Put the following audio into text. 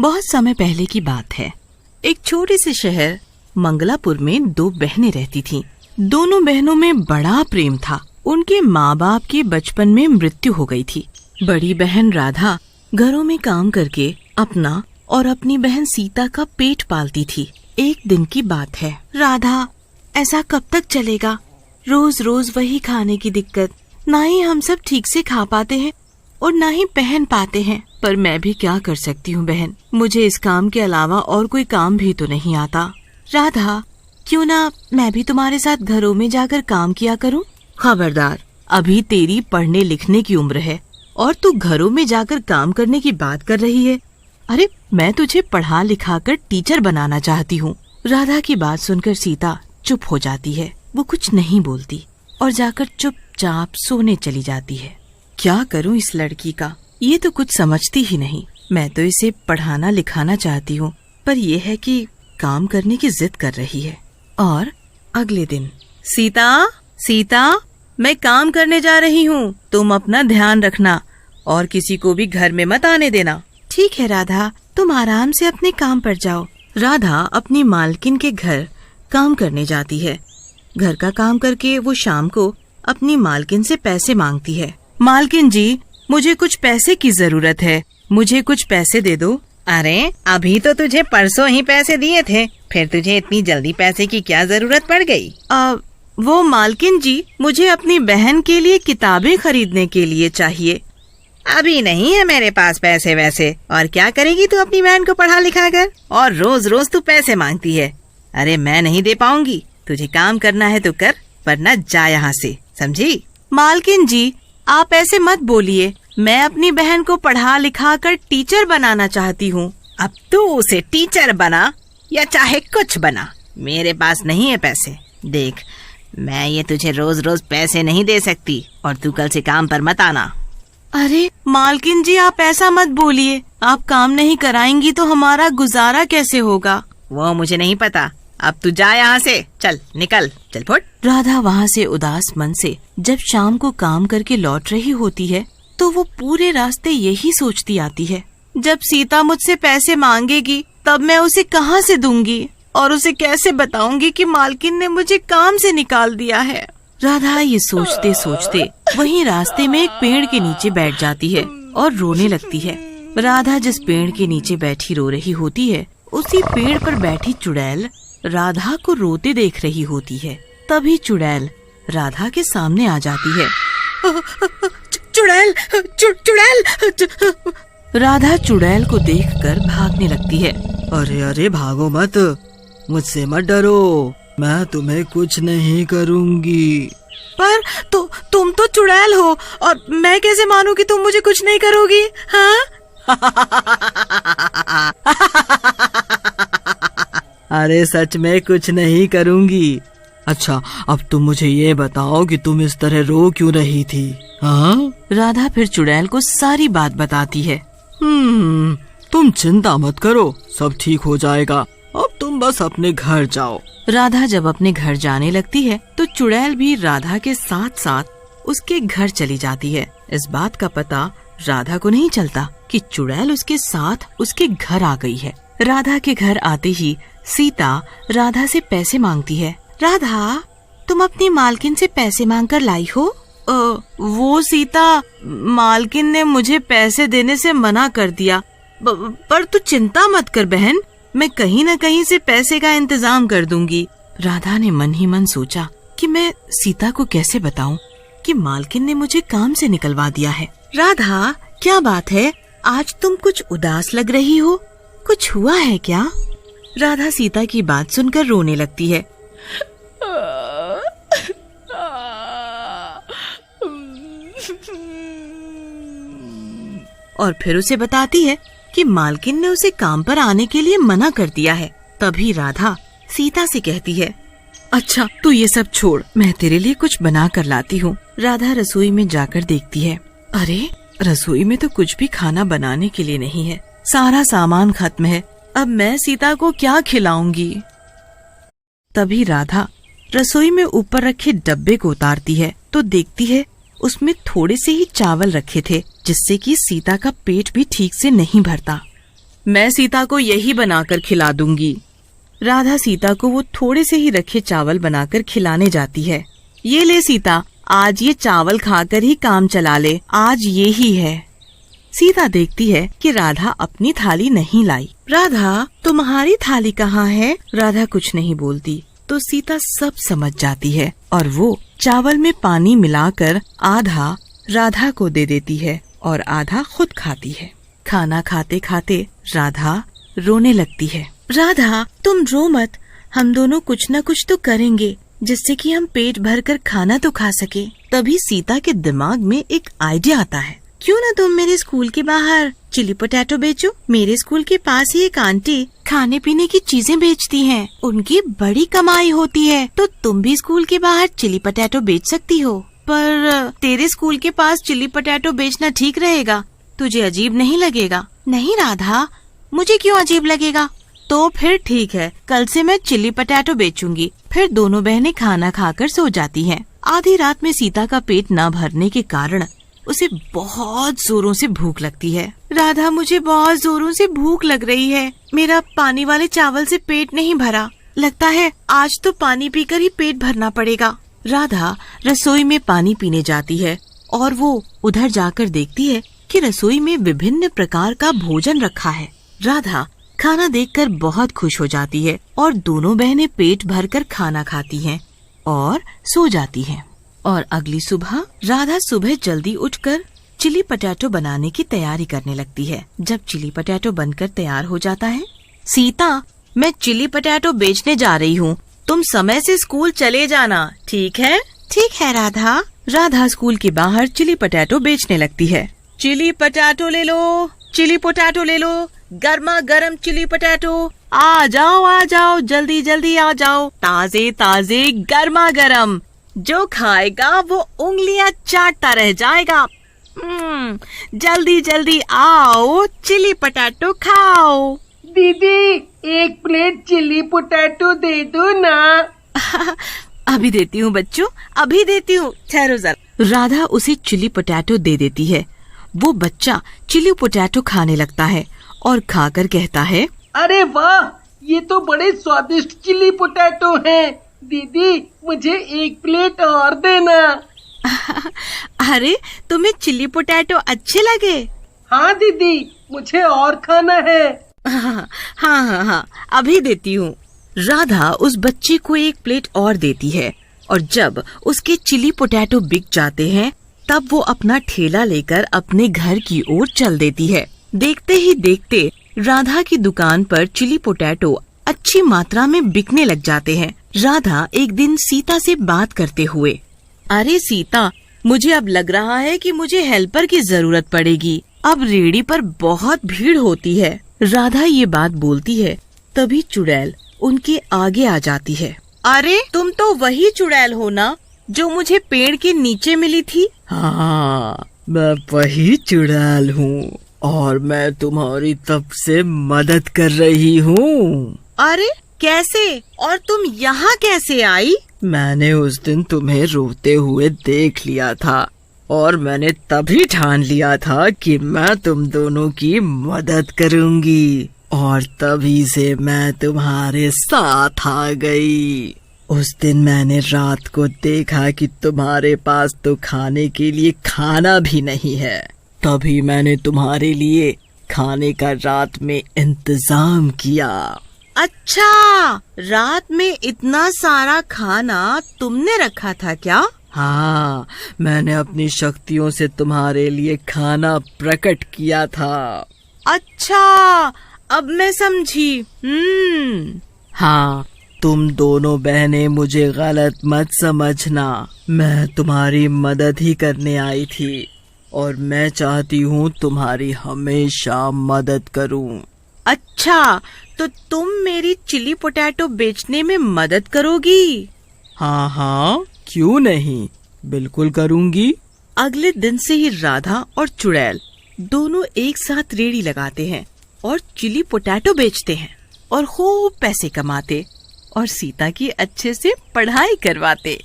बहुत समय पहले की बात है। एक छोटे से शहर मंगलापुर में दो बहनें रहती थीं। दोनों बहनों में बड़ा प्रेम था। उनके माँ बाप की बचपन में मृत्यु हो गई थी। बड़ी बहन राधा घरों में काम करके अपना और अपनी बहन सीता का पेट पालती थी। एक दिन की बात है। राधा, ऐसा कब तक चलेगा? रोज रोज वही खाने की दिक्कत। ना ही हम सब ठीक से खा पाते हैं और ना ही पहन पाते हैं। पर मैं भी क्या कर सकती हूँ बहन, मुझे इस काम के अलावा और कोई काम भी तो नहीं आता। राधा, क्यों ना मैं भी तुम्हारे साथ घरों में जाकर काम किया करूँ? खबरदार, अभी तेरी पढ़ने लिखने की उम्र है और तू घरों में जाकर काम करने की बात कर रही है। अरे, मैं तुझे पढ़ा लिखा कर टीचर बनाना चाहती हूँ। राधा की बात सुनकर सीता चुप हो जाती है। वो कुछ नहीं बोलती और जाकर चुपचाप सोने चली जाती है। क्या करूँ इस लड़की का, ये तो कुछ समझती ही नहीं। मैं तो इसे पढ़ाना लिखाना चाहती हूँ, पर यह है कि काम करने की जिद कर रही है। और अगले दिन, सीता, सीता, मैं काम करने जा रही हूँ, तुम अपना ध्यान रखना और किसी को भी घर में मत आने देना। ठीक है राधा, तुम आराम से अपने काम पर जाओ। राधा अपनी मालकिन के घर काम करने जाती है। घर का काम करके वो शाम को अपनी मालकिन से पैसे मांगती है। मालकिन जी, मुझे कुछ पैसे की जरूरत है, मुझे कुछ पैसे दे दो। अरे, अभी तो तुझे परसों ही पैसे दिए थे, फिर तुझे इतनी जल्दी पैसे की क्या जरूरत पड़ गई? वो मालकिन जी, मुझे अपनी बहन के लिए किताबें खरीदने के लिए चाहिए। अभी नहीं है मेरे पास पैसे वैसे। और क्या करेगी तू अपनी बहन को पढ़ा लिखा कर? और रोज रोज तू पैसे मांगती है। अरे, मैं नहीं दे पाऊंगी। तुझे काम करना है तो कर, वरना जा यहाँ से, समझी? मालकिन जी, आप ऐसे मत बोलिए। मैं अपनी बहन को पढ़ा लिखा कर टीचर बनाना चाहती हूँ। अब तू उसे टीचर बना या चाहे कुछ बना, मेरे पास नहीं है पैसे। देख, मैं ये तुझे रोज रोज पैसे नहीं दे सकती और तू कल से काम पर मत आना। अरे मालकिन जी, आप ऐसा मत बोलिए। आप काम नहीं कराएंगी तो हमारा गुजारा कैसे होगा? वो मुझे नहीं पता। अब तू जा यहाँ से, चल निकल, चल फुट। राधा वहाँ से उदास मन से जब शाम को काम करके लौट रही होती है तो वो पूरे रास्ते यही सोचती आती है, जब सीता मुझसे पैसे मांगेगी तब मैं उसे कहाँ से दूंगी और उसे कैसे बताऊंगी कि मालकिन ने मुझे काम से निकाल दिया है। राधा ये सोचते सोचते वहीं रास्ते में एक पेड़ के नीचे बैठ जाती है और रोने लगती है। राधा जिस पेड़ के नीचे बैठी रो रही होती है, उसी पेड़ पर बैठी चुड़ैल राधा को रोते देख रही होती है। तभी चुड़ैल राधा के सामने आ जाती है। चुड़ैल, चुड़ैल! राधा चुड़ैल को देखकर भागने लगती है। अरे अरे, भागो मत, मुझसे मत डरो, मैं तुम्हें कुछ नहीं करूँगी। पर तुम तो चुड़ैल हो और मैं कैसे मानूं कि तुम मुझे कुछ नहीं करोगी? हाँ? अरे सच में कुछ नहीं करूँगी। अच्छा, अब तुम मुझे ये बताओ कि तुम इस तरह रो क्यों रही थी? हाँ? राधा फिर चुड़ैल को सारी बात बताती है। तुम चिंता मत करो, सब ठीक हो जाएगा। अब तुम बस अपने घर जाओ। राधा जब अपने घर जाने लगती है तो चुड़ैल भी राधा के साथ साथ उसके घर चली जाती है। इस बात का पता राधा को नहीं चलता कि चुड़ैल उसके साथ उसके घर आ गई है। राधा के घर आते ही सीता राधा से पैसे मांगती है। राधा, तुम अपनी मालकिन से पैसे मांग कर लाई हो? वो सीता, मालकिन ने मुझे पैसे देने से मना कर दिया। पर तू चिंता मत कर बहन, मैं कहीं न कहीं से पैसे का इंतजाम कर दूंगी। राधा ने मन ही मन सोचा कि मैं सीता को कैसे बताऊं कि मालकिन ने मुझे काम से निकलवा दिया है। राधा, क्या बात है, आज तुम कुछ उदास लग रही हो, कुछ हुआ है क्या? राधा सीता की बात सुनकर रोने लगती है। और फिर उसे बताती है कि मालकिन ने उसे काम पर आने के लिए मना कर दिया है। तभी राधा सीता से कहती है, अच्छा तू ये सब छोड़, मैं तेरे लिए कुछ बना कर लाती हूँ। राधा रसोई में जाकर देखती है, अरे रसोई में तो कुछ भी खाना बनाने के लिए नहीं है, सारा सामान खत्म है। अब मैं सीता को क्या खिलाऊंगी? तभी राधा रसोई में ऊपर रखे डब्बे को उतारती है तो देखती है उसमें थोड़े से ही चावल रखे थे, जिससे कि सीता का पेट भी ठीक से नहीं भरता। मैं सीता को यही बनाकर खिला दूंगी। राधा सीता को वो थोड़े से ही रखे चावल बनाकर खिलाने जाती है। ये ले सीता, आज ये चावल खाकर ही काम चला ले, आज ये ही है। सीता देखती है कि राधा अपनी थाली नहीं लाई। राधा, तुम्हारी थाली कहाँ है? राधा कुछ नहीं बोलती तो सीता सब समझ जाती है और वो चावल में पानी मिलाकर आधा राधा को दे देती है और आधा खुद खाती है। खाना खाते खाते राधा रोने लगती है। राधा, तुम रो मत, हम दोनों कुछ न कुछ तो करेंगे जिससे कि हम पेट भरकर खाना तो खा सके। तभी सीता के दिमाग में एक आइडिया आता है। क्यों ना तुम मेरे स्कूल के बाहर चिली पोटैटो बेचो? मेरे स्कूल के पास ही एक आंटी खाने पीने की चीजें बेचती हैं। उनकी बड़ी कमाई होती है, तो तुम भी स्कूल के बाहर चिली पोटैटो बेच सकती हो। पर तेरे स्कूल के पास चिली पोटैटो बेचना ठीक रहेगा? तुझे अजीब नहीं लगेगा? नहीं राधा, मुझे क्यों अजीब लगेगा? तो फिर ठीक है, कल से मैं चिली पोटैटो बेचूंगी। फिर दोनों बहनें खाना खाकर सो जाती हैं। आधी रात में सीता का पेट न भरने के कारण उसे बहुत जोरों से भूख लगती है। राधा, मुझे बहुत जोरों से भूख लग रही है। मेरा पानी वाले चावल से पेट नहीं भरा। लगता है आज तो पानी पीकर ही पेट भरना पड़ेगा। राधा रसोई में पानी पीने जाती है और वो उधर जाकर देखती है कि रसोई में विभिन्न प्रकार का भोजन रखा है। राधा खाना देखकर बहुत खुश हो जाती है और दोनों बहनें पेट भरकर खाना खाती हैं और सो जाती हैं। और अगली सुबह राधा सुबह जल्दी उठकर चिली पोटैटो बनाने की तैयारी करने लगती है। जब चिली पोटैटो बनकर तैयार हो जाता है, सीता, मैं चिली पोटैटो बेचने जा रही हूँ, तुम समय से स्कूल चले जाना, ठीक है? ठीक है राधा। राधा स्कूल के बाहर चिली पोटैटो बेचने लगती है। चिली पोटैटो ले लो, चिली पोटैटो ले लो, गर्मा गर्म चिली पोटैटो, आ जाओ जल्दी जल्दी आ जाओ, ताजे ताजे गर्मा गर्म, जो खाएगा वो उंगलियां चाटता रह जाएगा। जल्दी जल्दी आओ, चिली पोटैटो खाओ। दीदी, एक प्लेट चिली पोटैटो दे दो ना। अभी देती हूँ बच्चों, अभी देती हूँ, ठहरो जरा। राधा उसे चिली पोटैटो दे देती है। वो बच्चा चिली पोटैटो खाने लगता है और खाकर कहता है, अरे वाह, ये तो बड़े स्वादिष्ट चिली पोटैटो हैं। दीदी, मुझे एक प्लेट और देना। अरे, तुम्हें चिली पोटैटो अच्छे लगे? हाँ दीदी, मुझे और खाना है। हाँ, अभी देती हूँ। राधा उस बच्चे को एक प्लेट और देती है और जब उसके चिली पोटैटो बिक जाते हैं, तब वो अपना ठेला लेकर अपने घर की ओर चल देती है। देखते ही देखते राधा की दुकान पर चिली पोटैटो अच्छी मात्रा में बिकने लग जाते हैं। राधा एक दिन सीता से बात करते हुए, अरे सीता, मुझे अब लग रहा है कि मुझे हेल्पर की जरूरत पड़ेगी। अब रेहड़ी पर बहुत भीड़ होती है। राधा ये बात बोलती है, तभी चुड़ैल उनके आगे आ जाती है। अरे, तुम तो वही चुड़ैल हो ना जो मुझे पेड़ के नीचे मिली थी? हाँ, मैं वही चुड़ैल हूँ और मैं तुम्हारी तब से मदद कर रही हूँ। अरे कैसे? और तुम यहाँ कैसे आई? मैंने उस दिन तुम्हें रोते हुए देख लिया था और मैंने तभी ठान लिया था कि मैं तुम दोनों की मदद करूँगी और तभी से मैं तुम्हारे साथ आ गई। उस दिन मैंने रात को देखा कि तुम्हारे पास तो खाने के लिए खाना भी नहीं है, तभी मैंने तुम्हारे लिए खाने का रात में इंतजाम किया। अच्छा, रात में इतना सारा खाना तुमने रखा था क्या? हाँ, मैंने अपनी शक्तियों से तुम्हारे लिए खाना प्रकट किया था। अच्छा, अब मैं समझी। हाँ, तुम दोनों बहनें मुझे गलत मत समझना। मैं तुम्हारी मदद ही करने आई थी और मैं चाहती हूँ तुम्हारी हमेशा मदद करूँ। अच्छा, तो तुम मेरी चिली पोटैटो बेचने में मदद करोगी? हाँ, क्यों नहीं, बिल्कुल करूँगी। अगले दिन से ही राधा और चुड़ैल दोनों एक साथ रेहड़ी लगाते हैं और चिली पोटैटो बेचते हैं और खूब पैसे कमाते और सीता की अच्छे से पढ़ाई करवाते।